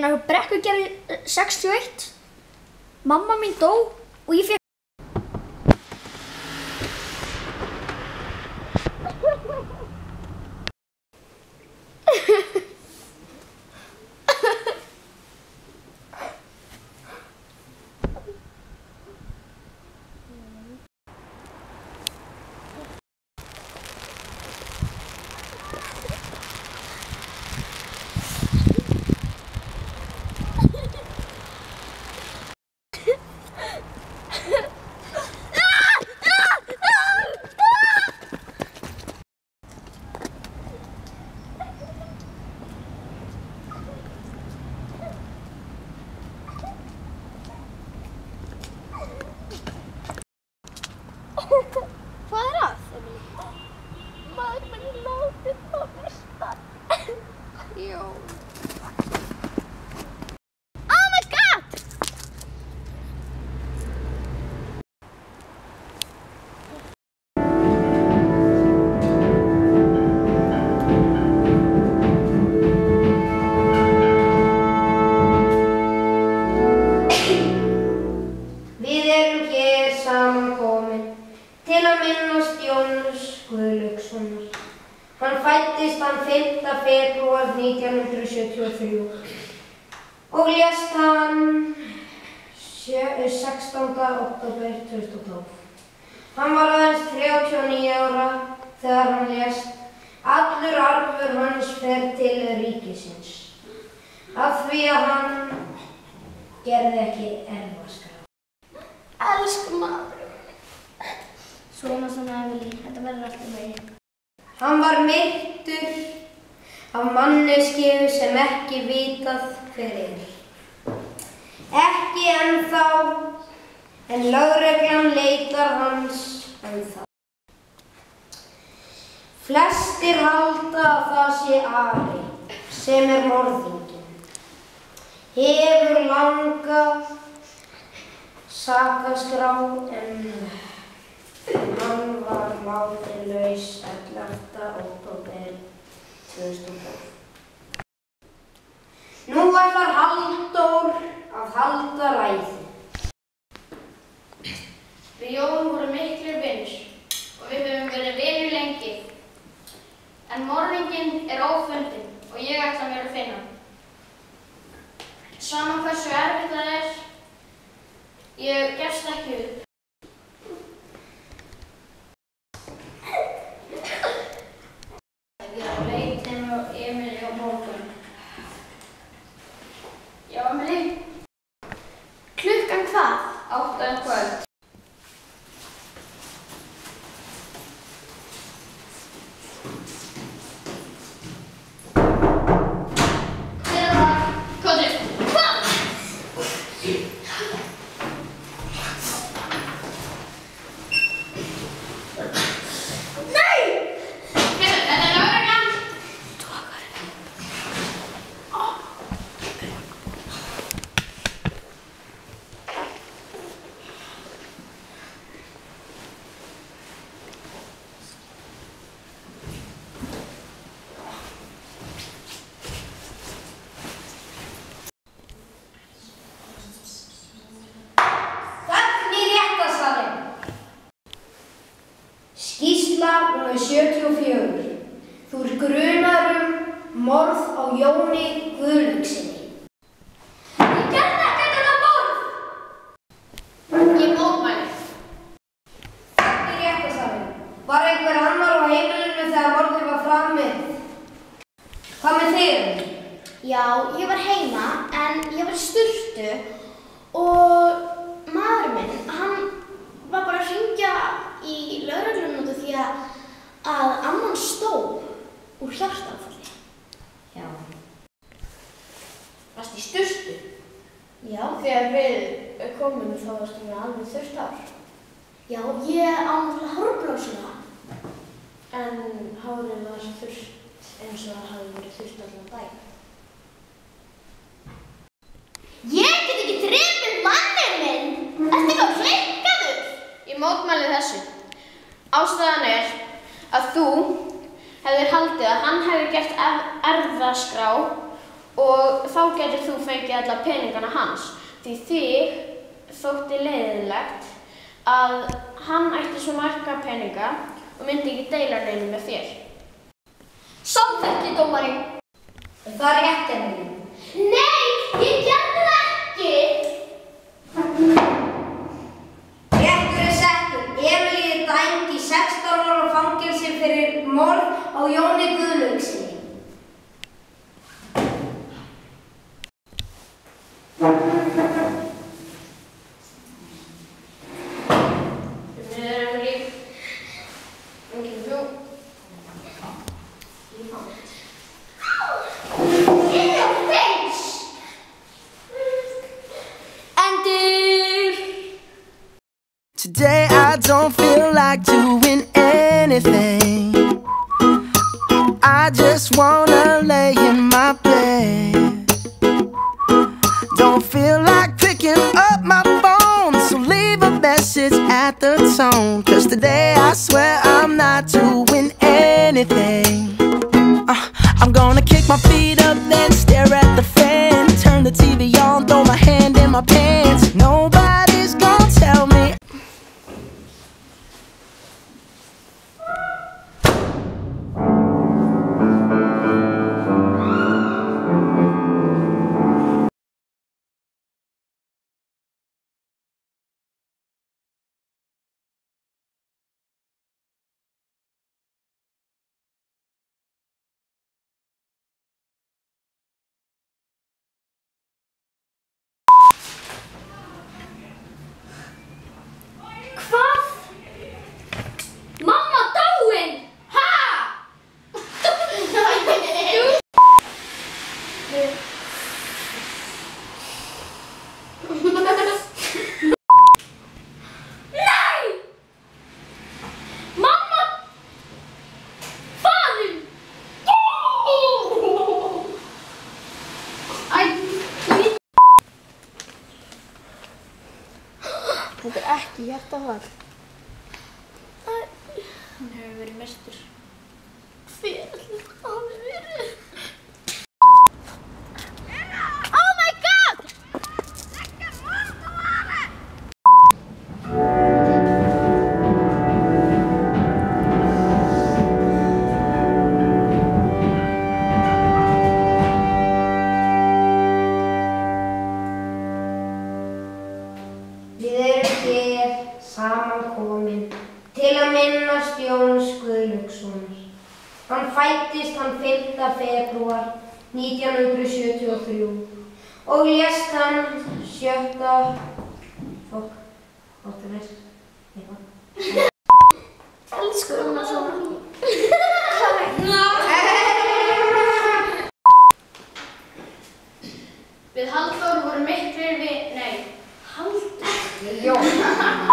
Einar Brekkugerði 61. Mamma mín dó og ég fékk Hvað að, Emily? Maður minn látið á listan. Jó. Oh my god! Við erum hér samankomin til að minnast Jóns Guðlaugssonar. Hann fæddist þann 5. febrúar 1973 og lést hann 16. október 2012. Hann var aðeins 39 ára þegar hann lést. Allur arfur hans fer til ríkisins af því að hann gerði ekki erfðaskrá. Elsku maður. Svona, Emily. Þetta verður alltaf með. Hann var myrtur af manneskju sem ekki vitað hver er. Ekki ennþá, en lögreglan leitar hans ennþá. Flestir halda að það sé Ari sem er morðinginn. Hefur langa sakaskrá en hann var látinn laus 11. október 2012. Nú ætlar Halldór að halda ræðu. Við Jón vorum miklir vinir og við höfum verið vinir lengi. En morðinginn er ófundinn og ég ætla mér að finna hann. Sama hversu erfitt það er, ég gefst ekki upp. Ég leit inn á Emily á morgun. Já, Emily? Klukkan hvað? 8 kvöld. Hver er það? Kóti. Hvað? Nei! Þetta er lögreglan. Þögn í réttarsalinn. Skýrsla nr. 74. Þú ert grunaður morð á Jóni Guðlaugssyni. Ég gerði ekki þetta morð! Ég mótmæli. Þögn í réttarsalinn. Var einhver annar á heimilinu þegar morðið var framið? Hvað með þig? Já, ég var heima en ég var í sturtu og maður minn, hann var bara að hringja í lögregluna út af því að amman stó úr hjartaáfalli. Já. Varst í sturtu? Já. Þegar við komum þá varstu með alveg þurrt hár. Já, ég á náttúrulega hárblásuna. En hárið var þurrt eins og það hafði verið þurrt allan dag. Ég get ekki drepið manninn minn! Ertu eitthvað klikkaður? Ég mótmæli þessu. Ástæðan er að þú hefðir haldið að hann hefði gert erfðaskrá og þá getur þú fengið alla peningana hans. Því þig þótti leiðinlegt að hann ætti svo marga peninga og myndi ekki deila neinu með þér. Samþykki, dómari. Það er rétt, Emilía. Nei, ég gerði það ekki! Réttur er settur. Emilía er dæmd í 16 ára fangelsi fyrir morð á Jóni Guðlaugssyni. Today I don't feel like doing anything. I just wanna lay in my bed. Don't feel like picking up my phone, so leave a message at the tone. 'Cause today I swear I'm not doing anything. I'm gonna kick my feet up, then stare at the fan. Turn the TV on, throw my hand in my pants. Nobody's gonna tell me. Hvað? Mamma dáin! Ha? Nei! Mamma! Faðir! Þetta er ekki hjartafall. Hann hefur verið myrtur. Hver ætli það hafi verið? Oh my god! Við erum hér samankomin til að minnast Jóns Guðlaugssonar. Hann fæddist hann 5. febrúar 1973 og lést hann 7. Elsku mamma svona. Við Halldór vorum miklir Halldór? Jón.